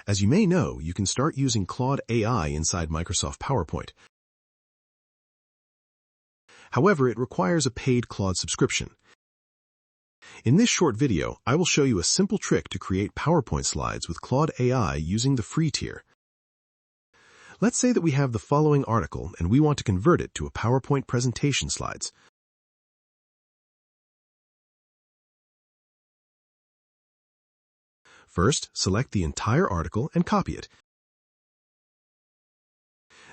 As you may know, you can start using Claude AI inside Microsoft PowerPoint. However, it requires a paid Claude subscription. In this short video, I will show you a simple trick to create PowerPoint slides with Claude AI using the free tier. Let's say that we have the following article and we want to convert it to a PowerPoint presentation slides. First, select the entire article and copy it.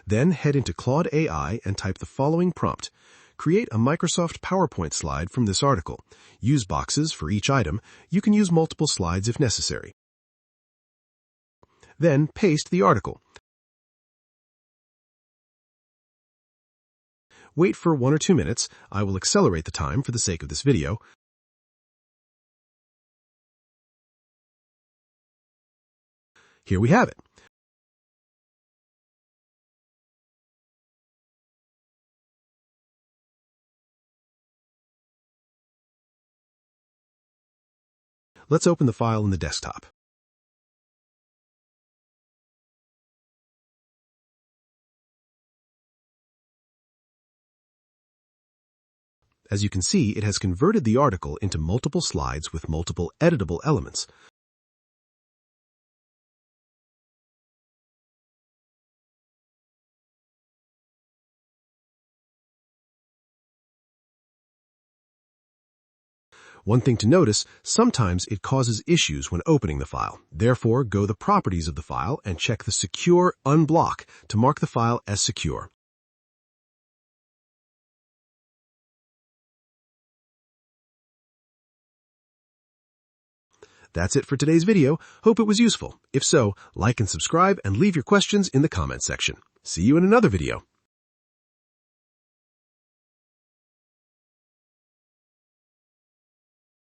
Then head into Claude AI and type the following prompt. Create a Microsoft PowerPoint slide from this article. Use boxes for each item. You can use multiple slides if necessary. Then paste the article. Wait for 1 or 2 minutes. I will accelerate the time for the sake of this video. Here we have it. Let's open the file in the desktop. As you can see, it has converted the article into multiple slides with multiple editable elements. One thing to notice, sometimes it causes issues when opening the file. Therefore, go to the properties of the file and check the Secure Unblock to mark the file as secure. That's it for today's video. Hope it was useful. If so, like and subscribe and leave your questions in the comments section. See you in another video.